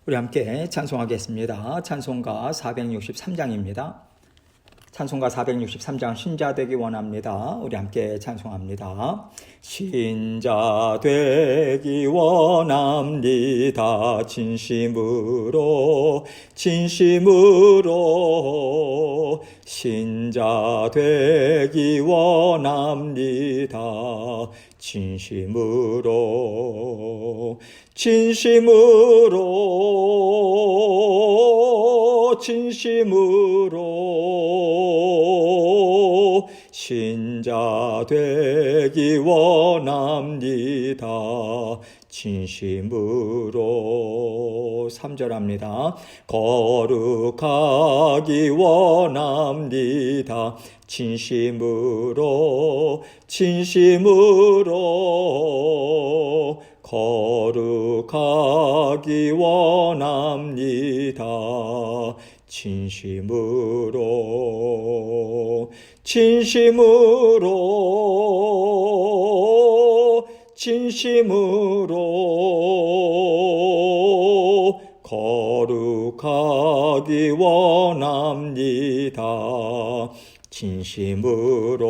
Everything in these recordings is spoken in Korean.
우리 함께 찬송하겠습니다. 찬송가 463장입니다. 찬송가 463장 신자 되기 원합니다. 우리 함께 찬송합니다. 신자 되기 원합니다. 진심으로 신자 되기 원합니다. 진심으로 신자 되기 원합니다. 진심으로 3절합니다. 거룩하기 원합니다. 진심으로 거룩하기 원합니다. 진심으로 거룩하기 원합니다. 진심으로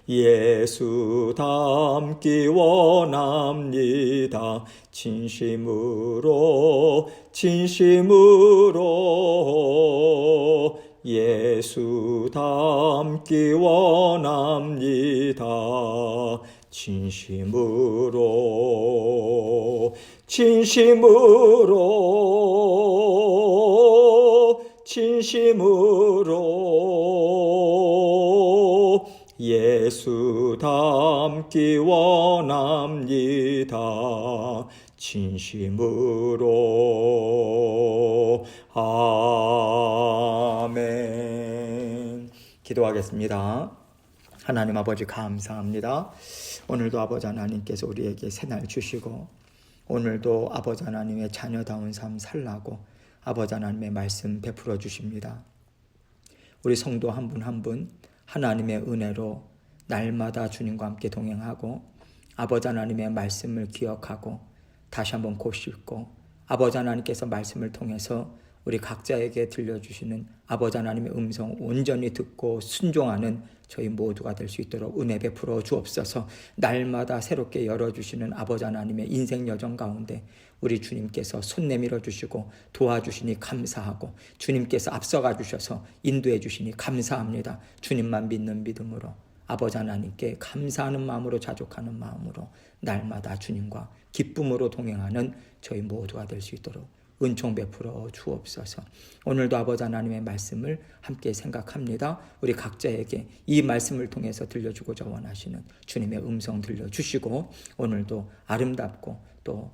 예수 닮기 원합니다. 진심으로 예수 닮기 원합니다. 진심으로 예수 닮기 원합니다. 진심으로. 아멘. 기도하겠습니다. 하나님 아버지 감사합니다. 오늘도 아버지 하나님께서 우리에게 새날 주시고 오늘도 아버지 하나님의 자녀다운 삶 살라고 아버지 하나님의 말씀 베풀어 주십니다. 우리 성도 한 분 한 분 하나님의 은혜로 날마다 주님과 함께 동행하고 아버지 하나님의 말씀을 기억하고 다시 한번 고씹고 아버지 하나님께서 말씀을 통해서 우리 각자에게 들려주시는 아버지 하나님의 음성 온전히 듣고 순종하는 저희 모두가 될 수 있도록 은혜 베풀어 주옵소서. 날마다 새롭게 열어주시는 아버지 하나님의 인생 여정 가운데 우리 주님께서 손 내밀어 주시고 도와주시니 감사하고 주님께서 앞서가 주셔서 인도해 주시니 감사합니다. 주님만 믿는 믿음으로 아버지 하나님께 감사하는 마음으로 자족하는 마음으로 날마다 주님과 기쁨으로 동행하는 저희 모두가 될 수 있도록 은총 베풀어 주옵소서. 오늘도 아버지 하나님의 말씀을 함께 생각합니다. 우리 각자에게 이 말씀을 통해서 들려주고자 원하시는 주님의 음성 들려주시고 오늘도 아름답고 또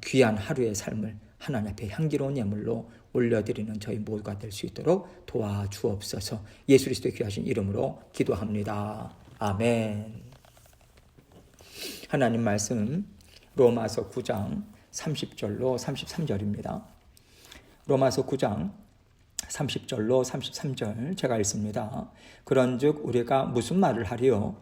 귀한 하루의 삶을 하나님 앞에 향기로운 예물로 올려드리는 저희 모두가 될 수 있도록 도와주옵소서. 예수 그리스도의 귀하신 이름으로 기도합니다. 아멘. 하나님 말씀 로마서 9장 30절로 33절입니다. 로마서 9장 30절로 33절 제가 읽습니다. 그런즉 우리가 무슨 말을 하리요?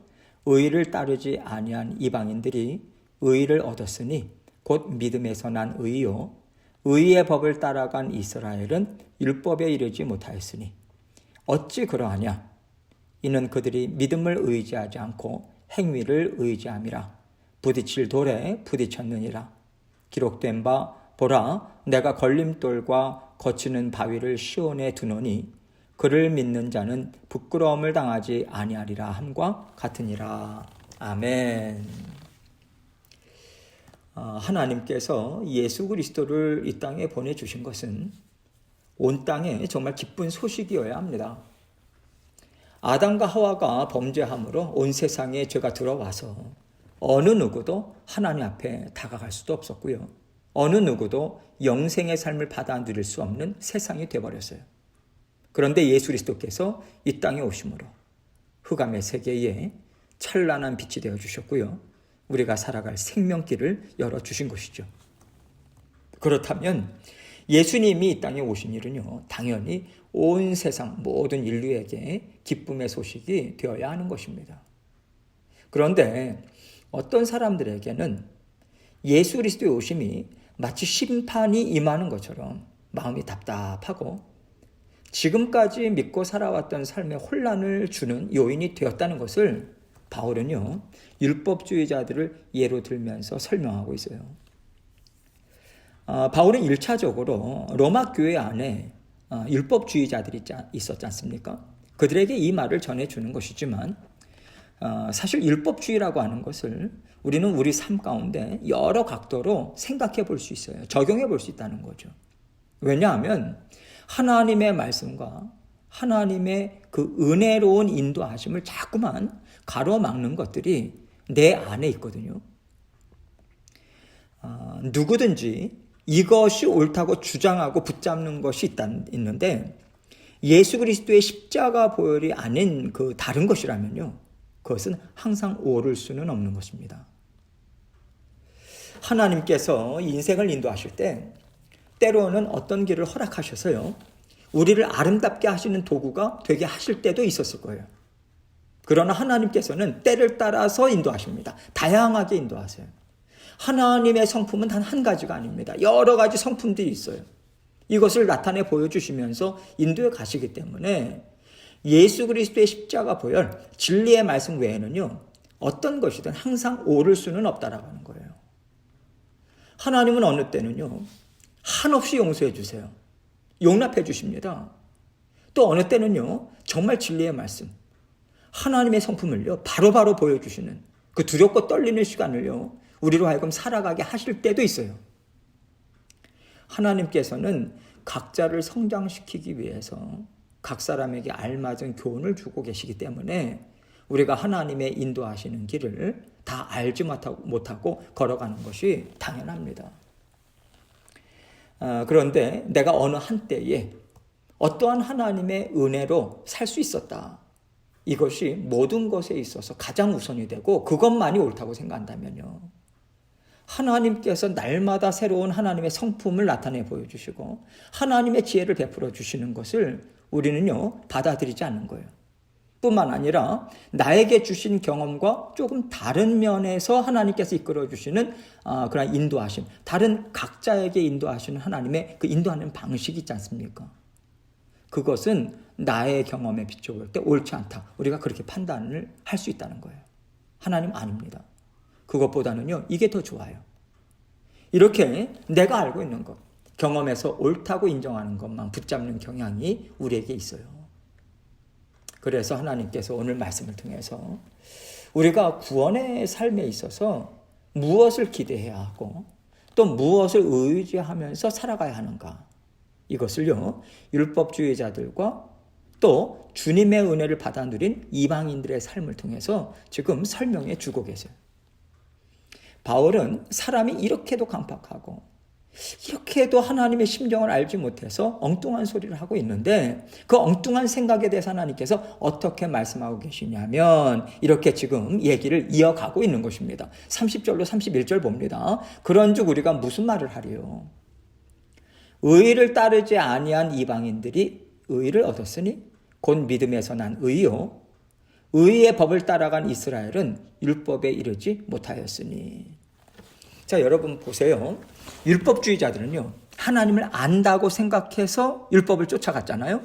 의를 따르지 아니한 이방인들이 의를 얻었으니 곧 믿음에서 난 의요. 의의 법을 따라간 이스라엘은 율법에 이르지 못하였으니 어찌 그러하냐? 이는 그들이 믿음을 의지하지 않고 행위를 의지함이라. 부딪힐 돌에 부딪혔느니라. 기록된 바 보라 내가 걸림돌과 거치는 바위를 시온에 두노니 그를 믿는 자는 부끄러움을 당하지 아니하리라 함과 같으니라. 아멘. 하나님께서 예수 그리스도를 이 땅에 보내주신 것은 온 땅에 정말 기쁜 소식이어야 합니다. 아담과 하와가 범죄함으로 온 세상에 죄가 들어와서 어느 누구도 하나님 앞에 다가갈 수도 없었고요. 어느 누구도 영생의 삶을 받아 누릴 수 없는 세상이 되어버렸어요. 그런데 예수 그리스도께서 이 땅에 오심으로 흑암의 세계에 찬란한 빛이 되어주셨고요. 우리가 살아갈 생명길을 열어주신 것이죠. 그렇다면 예수님이 이 땅에 오신 일은요, 당연히 온 세상 모든 인류에게 기쁨의 소식이 되어야 하는 것입니다. 그런데 어떤 사람들에게는 예수 그리스도의 오심이 마치 심판이 임하는 것처럼 마음이 답답하고 지금까지 믿고 살아왔던 삶에 혼란을 주는 요인이 되었다는 것을 바울은요, 율법주의자들을 예로 들면서 설명하고 있어요. 바울은 1차적으로 로마 교회 안에 율법주의자들이 있었지 않습니까? 그들에게 이 말을 전해주는 것이지만 사실 율법주의라고 하는 것을 우리는 우리 삶 가운데 여러 각도로 생각해 볼 수 있어요. 적용해 볼 수 있다는 거죠. 왜냐하면 하나님의 말씀과 하나님의 그 은혜로운 인도하심을 자꾸만 가로막는 것들이 내 안에 있거든요. 누구든지 이것이 옳다고 주장하고 붙잡는 것이 있는데 예수 그리스도의 십자가 보혈이 아닌 그 다른 것이라면요, 그것은 항상 옳을 수는 없는 것입니다. 하나님께서 인생을 인도하실 때 때로는 어떤 길을 허락하셔서요, 우리를 아름답게 하시는 도구가 되게 하실 때도 있었을 거예요. 그러나 하나님께서는 때를 따라서 인도하십니다. 다양하게 인도하세요. 하나님의 성품은 단 한 가지가 아닙니다. 여러 가지 성품들이 있어요. 이것을 나타내 보여주시면서 인도해 가시기 때문에 예수 그리스도의 십자가 보혈, 진리의 말씀 외에는요, 어떤 것이든 항상 옳을 수는 없다라고 하는 거예요. 하나님은 어느 때는요, 한없이 용서해 주세요. 용납해 주십니다. 또 어느 때는요, 정말 진리의 말씀, 하나님의 성품을요, 바로바로 보여주시는 그 두렵고 떨리는 시간을요, 우리로 하여금 살아가게 하실 때도 있어요. 하나님께서는 각자를 성장시키기 위해서 각 사람에게 알맞은 교훈을 주고 계시기 때문에 우리가 하나님의 인도하시는 길을 다 알지 못하고 걸어가는 것이 당연합니다. 그런데 내가 어느 한때에 어떠한 하나님의 은혜로 살 수 있었다. 이것이 모든 것에 있어서 가장 우선이 되고 그것만이 옳다고 생각한다면요, 하나님께서 날마다 새로운 하나님의 성품을 나타내 보여주시고 하나님의 지혜를 베풀어 주시는 것을 우리는요, 받아들이지 않는 거예요. 뿐만 아니라 나에게 주신 경험과 조금 다른 면에서 하나님께서 이끌어 주시는 그런 인도하심, 다른 각자에게 인도하시는 하나님의 그 인도하는 방식이 있지 않습니까? 그것은 나의 경험에 비춰볼 때 옳지 않다. 우리가 그렇게 판단을 할 수 있다는 거예요. 하나님 아닙니다. 그것보다는요, 이게 더 좋아요. 이렇게 내가 알고 있는 것, 경험에서 옳다고 인정하는 것만 붙잡는 경향이 우리에게 있어요. 그래서 하나님께서 오늘 말씀을 통해서 우리가 구원의 삶에 있어서 무엇을 기대해야 하고 또 무엇을 의지하면서 살아가야 하는가, 이것을요, 율법주의자들과 또 주님의 은혜를 받아 누린 이방인들의 삶을 통해서 지금 설명해 주고 계세요. 바울은 사람이 이렇게도 강팍하고 이렇게도 하나님의 심정을 알지 못해서 엉뚱한 소리를 하고 있는데 그 엉뚱한 생각에 대해서 하나님께서 어떻게 말씀하고 계시냐면 이렇게 지금 얘기를 이어가고 있는 것입니다. 30절로 31절 봅니다. 그런즉 우리가 무슨 말을 하리요? 의를 따르지 아니한 이방인들이 의를 얻었으니 곧 믿음에서 난 의요, 의의 법을 따라간 이스라엘은 율법에 이르지 못하였으니. 자, 여러분 보세요. 율법주의자들은요, 하나님을 안다고 생각해서 율법을 쫓아갔잖아요.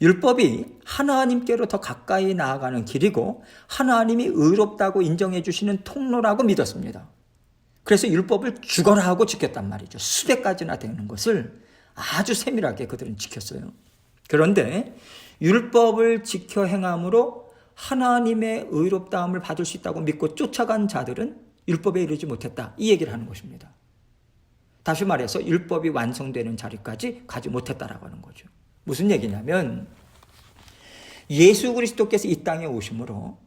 율법이 하나님께로 더 가까이 나아가는 길이고 하나님이 의롭다고 인정해 주시는 통로라고 믿었습니다. 그래서 율법을 죽어라 하고 지켰단 말이죠. 수백 가지나 되는 것을 아주 세밀하게 그들은 지켰어요. 그런데 율법을 지켜 행함으로 하나님의 의롭다함을 받을 수 있다고 믿고 쫓아간 자들은 율법에 이르지 못했다, 이 얘기를 하는 것입니다. 다시 말해서 율법이 완성되는 자리까지 가지 못했다라고 하는 거죠. 무슨 얘기냐면 예수 그리스도께서 이 땅에 오심으로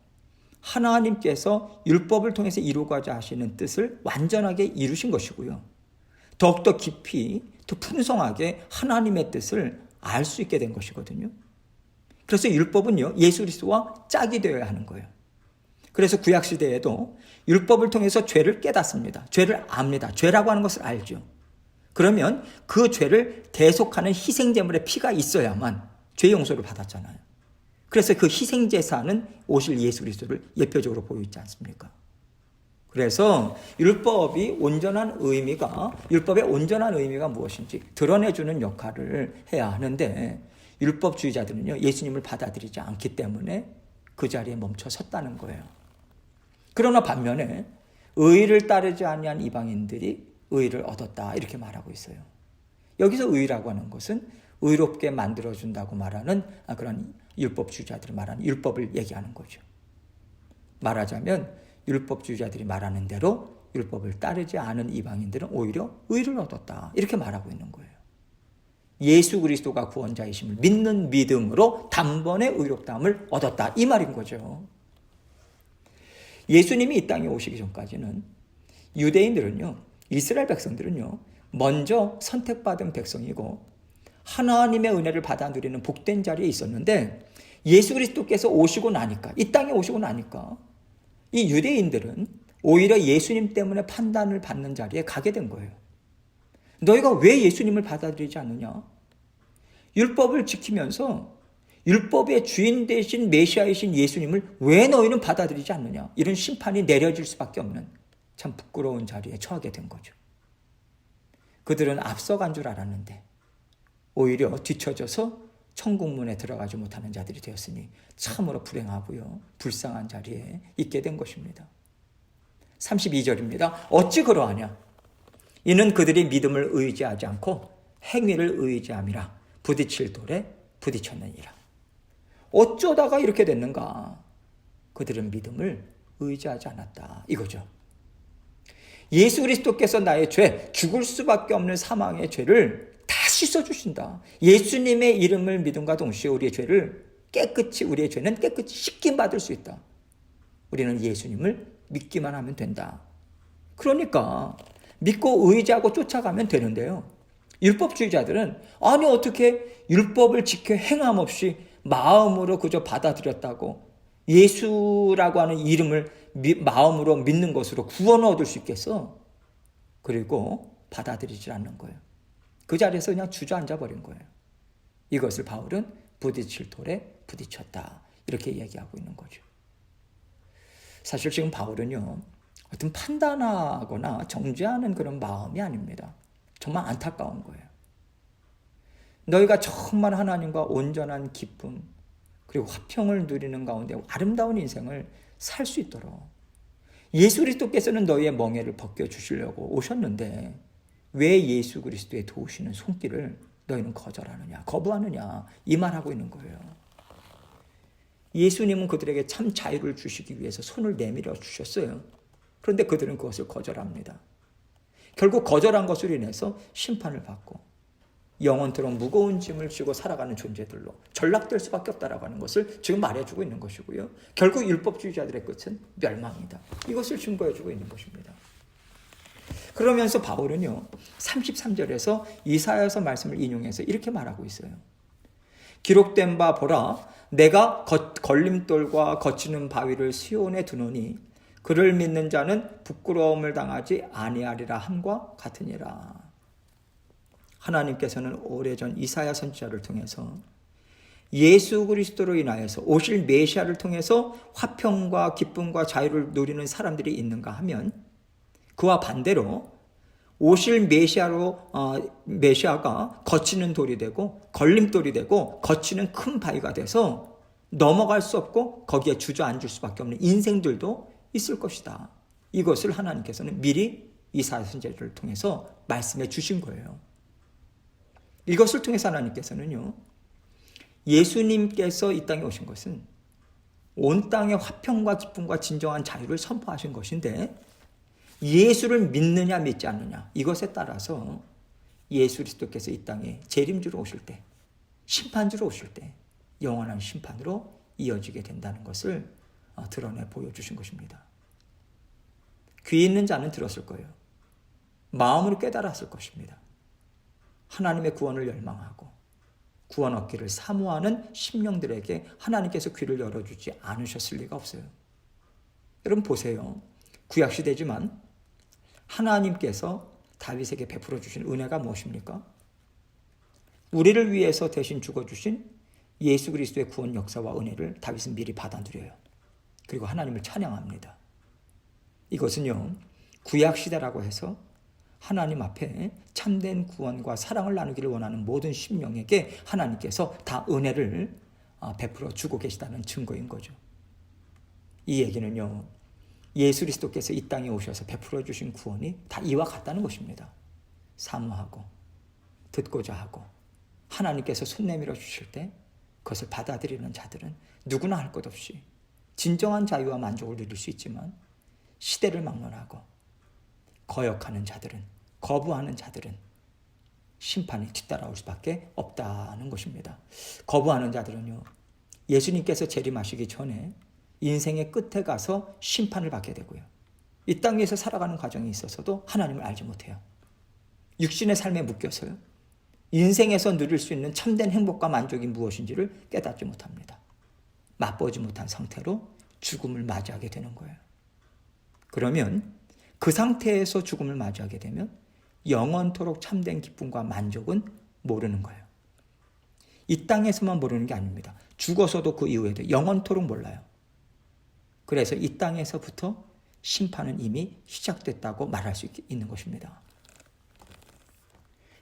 하나님께서 율법을 통해서 이루고자 하시는 뜻을 완전하게 이루신 것이고요, 더욱더 깊이 더 풍성하게 하나님의 뜻을 알 수 있게 된 것이거든요. 그래서 율법은요, 예수 그리스도와 짝이 되어야 하는 거예요. 그래서 구약시대에도 율법을 통해서 죄를 깨닫습니다. 죄를 압니다. 죄라고 하는 것을 알죠. 그러면 그 죄를 대속하는 희생제물의 피가 있어야만 죄 용서를 받았잖아요. 그래서 그 희생제사는 오실 예수 그리스도를 예표적으로 보여있지 않습니까? 그래서 율법의 온전한 의미가 무엇인지 드러내주는 역할을 해야 하는데, 율법주의자들은요, 예수님을 받아들이지 않기 때문에 그 자리에 멈춰 섰다는 거예요. 그러나 반면에 의를 따르지 아니한 이방인들이 의를 얻었다, 이렇게 말하고 있어요. 여기서 의라고 하는 것은 의롭게 만들어준다고 말하는 그런 율법주의자들이 말하는 율법을 얘기하는 거죠. 말하자면 율법주의자들이 말하는 대로 율법을 따르지 않은 이방인들은 오히려 의를 얻었다, 이렇게 말하고 있는 거예요. 예수 그리스도가 구원자이심을 믿는 믿음으로 단번에 의롭다함을 얻었다, 이 말인 거죠. 예수님이 이 땅에 오시기 전까지는 유대인들은요, 이스라엘 백성들은요, 먼저 선택받은 백성이고 하나님의 은혜를 받아 누리는 복된 자리에 있었는데, 예수 그리스도께서 오시고 나니까, 이 땅에 오시고 나니까 이 유대인들은 오히려 예수님 때문에 판단을 받는 자리에 가게 된 거예요. 너희가 왜 예수님을 받아들이지 않느냐? 율법을 지키면서 율법의 주인 되신 메시아이신 예수님을 왜 너희는 받아들이지 않느냐? 이런 심판이 내려질 수밖에 없는 참 부끄러운 자리에 처하게 된 거죠. 그들은 앞서간 줄 알았는데 오히려 뒤처져서 천국문에 들어가지 못하는 자들이 되었으니 참으로 불행하고요, 불쌍한 자리에 있게 된 것입니다. 32절입니다. 어찌 그러하냐? 이는 그들이 믿음을 의지하지 않고 행위를 의지함이라 부딪힐 돌에 부딪혔느니라. 어쩌다가 이렇게 됐는가? 그들은 믿음을 의지하지 않았다, 이거죠. 예수 그리스도께서 나의 죄, 죽을 수밖에 없는 사망의 죄를 다 씻어주신다. 예수님의 이름을 믿음과 동시에 우리의 죄는 깨끗이 씻김받을 수 있다. 우리는 예수님을 믿기만 하면 된다. 그러니까 믿고 의지하고 쫓아가면 되는데요, 율법주의자들은 아니 어떻게 율법을 지켜 행함 없이 마음으로 그저 받아들였다고 예수라고 하는 이름을 마음으로 믿는 것으로 구원을 얻을 수 있겠어? 그리고 받아들이지 않는 거예요. 그 자리에서 그냥 주저앉아 버린 거예요. 이것을 바울은 부딪힐 돌에 부딪혔다, 이렇게 얘기하고 있는 거죠. 사실 지금 바울은요, 어떤 판단하거나 정죄하는 그런 마음이 아닙니다. 정말 안타까운 거예요. 너희가 정말 하나님과 온전한 기쁨 그리고 화평을 누리는 가운데 아름다운 인생을 살 수 있도록 예수 그리스도께서는 너희의 멍에를 벗겨주시려고 오셨는데 왜 예수 그리스도의 도우시는 손길을 너희는 거절하느냐, 거부하느냐, 이 말하고 있는 거예요. 예수님은 그들에게 참 자유를 주시기 위해서 손을 내밀어 주셨어요. 그런데 그들은 그것을 거절합니다. 결국 거절한 것으로 인해서 심판을 받고 영원토록 무거운 짐을 지고 살아가는 존재들로 전락될 수밖에 없다라고 하는 것을 지금 말해주고 있는 것이고요. 결국 율법주의자들의 끝은 멸망이다, 이것을 증거해주고 있는 것입니다. 그러면서 바울은요, 33절에서 이사야서 말씀을 인용해서 이렇게 말하고 있어요. 기록된 바 보라, 내가 걸림돌과 거치는 바위를 시온에 두노니 그를 믿는 자는 부끄러움을 당하지 아니하리라 함과 같으니라. 하나님께서는 오래전 이사야 선지자를 통해서 예수 그리스도로 인하여서 오실 메시아를 통해서 화평과 기쁨과 자유를 누리는 사람들이 있는가 하면, 그와 반대로 오실 메시아가 거치는 돌이 되고 걸림돌이 되고 거치는 큰 바위가 돼서 넘어갈 수 없고 거기에 주저앉을 수밖에 없는 인생들도 있을 것이다. 이것을 하나님께서는 미리 이사야 선지자를 통해서 말씀해 주신 거예요. 이것을 통해서 하나님께서는요, 예수님께서 이 땅에 오신 것은 온 땅의 화평과 기쁨과 진정한 자유를 선포하신 것인데, 예수를 믿느냐 믿지 않느냐, 이것에 따라서 예수 그리스도께서 이 땅에 재림주로 오실 때, 심판주로 오실 때 영원한 심판으로 이어지게 된다는 것을 드러내 보여주신 것입니다. 귀 있는 자는 들었을 거예요. 마음으로 깨달았을 것입니다. 하나님의 구원을 열망하고 구원 얻기를 사모하는 심령들에게 하나님께서 귀를 열어주지 않으셨을 리가 없어요. 여러분 보세요. 구약시대지만 하나님께서 다윗에게 베풀어 주신 은혜가 무엇입니까? 우리를 위해서 대신 죽어주신 예수 그리스도의 구원 역사와 은혜를 다윗은 미리 받아 누려요. 그리고 하나님을 찬양합니다. 이것은요, 구약시대라고 해서 하나님 앞에 참된 구원과 사랑을 나누기를 원하는 모든 심령에게 하나님께서 다 은혜를 베풀어 주고 계시다는 증거인 거죠. 이 얘기는요, 예수 그리스도께서 이 땅에 오셔서 베풀어 주신 구원이 다 이와 같다는 것입니다. 사모하고 듣고자 하고 하나님께서 손 내밀어 주실 때 그것을 받아들이는 자들은 누구나 할 것 없이 진정한 자유와 만족을 누릴 수 있지만, 시대를 막론하고 거역하는 자들은, 거부하는 자들은 심판이 뒤따라올 수밖에 없다는 것입니다. 거부하는 자들은요, 예수님께서 재림하시기 전에 인생의 끝에 가서 심판을 받게 되고요, 이 땅에서 살아가는 과정에 있어서도 하나님을 알지 못해요. 육신의 삶에 묶여서요, 인생에서 누릴 수 있는 참된 행복과 만족이 무엇인지를 깨닫지 못합니다. 맛보지 못한 상태로 죽음을 맞이하게 되는 거예요. 그러면 그 상태에서 죽음을 맞이하게 되면 영원토록 참된 기쁨과 만족은 모르는 거예요. 이 땅에서만 모르는 게 아닙니다. 죽어서도 그 이후에도 영원토록 몰라요. 그래서 이 땅에서부터 심판은 이미 시작됐다고 말할 수 있는 것입니다.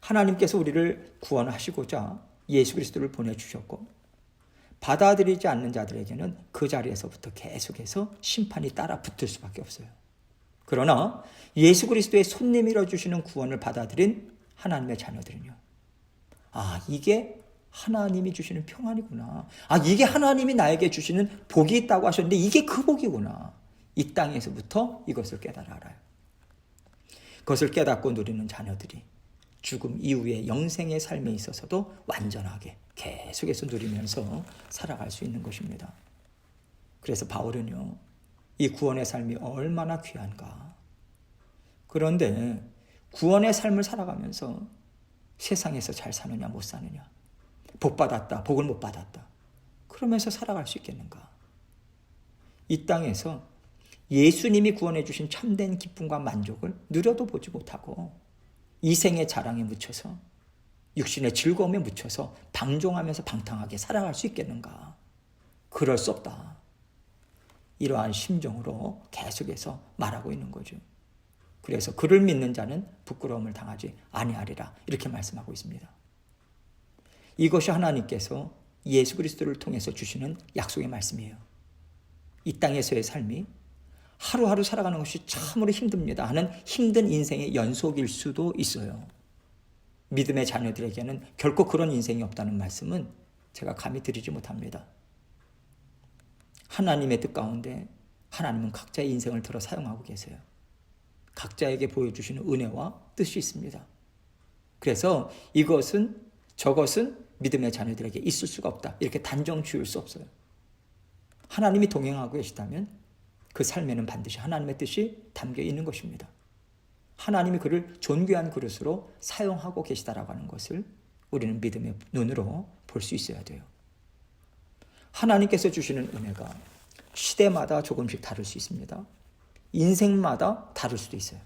하나님께서 우리를 구원하시고자 예수 그리스도를 보내주셨고, 받아들이지 않는 자들에게는 그 자리에서부터 계속해서 심판이 따라 붙을 수밖에 없어요. 그러나 예수 그리스도의 손 내밀어 주시는 구원을 받아들인 하나님의 자녀들은요, 이게 하나님이 주시는 평안이구나, 이게 하나님이 나에게 주시는 복이 있다고 하셨는데 이게 그 복이구나, 이 땅에서부터 이것을 깨달아 알아요. 그것을 깨닫고 누리는 자녀들이 죽음 이후의 영생의 삶에 있어서도 완전하게 계속해서 누리면서 살아갈 수 있는 것입니다. 그래서 바울은요, 이 구원의 삶이 얼마나 귀한가. 그런데 구원의 삶을 살아가면서 세상에서 잘 사느냐 못 사느냐, 복 받았다 복을 못 받았다, 그러면서 살아갈 수 있겠는가. 이 땅에서 예수님이 구원해 주신 참된 기쁨과 만족을 누려도 보지 못하고 이생의 자랑에 묻혀서, 육신의 즐거움에 묻혀서 방종하면서 방탕하게 살아갈 수 있겠는가. 그럴 수 없다. 이러한 심정으로 계속해서 말하고 있는 거죠. 그래서 그를 믿는 자는 부끄러움을 당하지 아니하리라, 이렇게 말씀하고 있습니다. 이것이 하나님께서 예수 그리스도를 통해서 주시는 약속의 말씀이에요. 이 땅에서의 삶이 하루하루 살아가는 것이 참으로 힘듭니다 하는 힘든 인생의 연속일 수도 있어요. 믿음의 자녀들에게는 결코 그런 인생이 없다는 말씀은 제가 감히 드리지 못합니다. 하나님의 뜻 가운데 하나님은 각자의 인생을 들어 사용하고 계세요. 각자에게 보여주시는 은혜와 뜻이 있습니다. 그래서 저것은 믿음의 자녀들에게 있을 수가 없다, 이렇게 단정 지을 수 없어요. 하나님이 동행하고 계시다면 그 삶에는 반드시 하나님의 뜻이 담겨 있는 것입니다. 하나님이 그를 존귀한 그릇으로 사용하고 계시다라고 하는 것을 우리는 믿음의 눈으로 볼 수 있어야 돼요. 하나님께서 주시는 은혜가 시대마다 조금씩 다를 수 있습니다. 인생마다 다를 수도 있어요.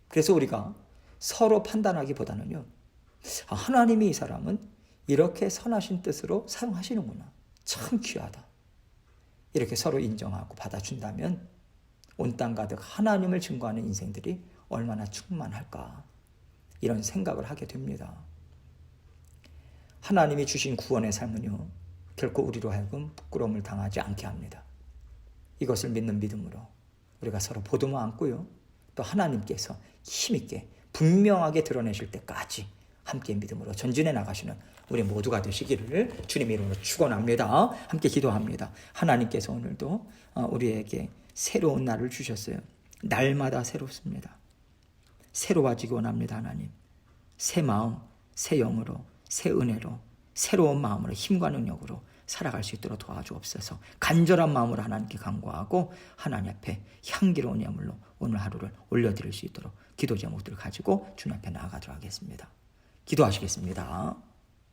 그래서 우리가 서로 판단하기보다는요, 하나님이 이 사람은 이렇게 선하신 뜻으로 사용하시는구나, 참 귀하다, 이렇게 서로 인정하고 받아준다면 온 땅 가득 하나님을 증거하는 인생들이 얼마나 충만할까, 이런 생각을 하게 됩니다. 하나님이 주신 구원의 삶은요, 결코 우리로 하여금 부끄러움을 당하지 않게 합니다. 이것을 믿는 믿음으로 우리가 서로 보듬어 안고요, 또 하나님께서 힘있게 분명하게 드러내실 때까지 함께 믿음으로 전진해 나가시는 우리 모두가 되시기를 주님 이름으로 축원합니다. 함께 기도합니다. 하나님께서 오늘도 우리에게 새로운 날을 주셨어요. 날마다 새롭습니다. 새로워지기 원합니다. 하나님, 새 마음, 새 영으로, 새 은혜로, 새로운 마음으로, 힘과 능력으로 살아갈 수 있도록 도와주옵소서. 간절한 마음으로 하나님께 간구하고 하나님 앞에 향기로운 예물로 오늘 하루를 올려드릴 수 있도록 기도 제목들을 가지고 주님 앞에 나아가도록 하겠습니다. 기도하시겠습니다.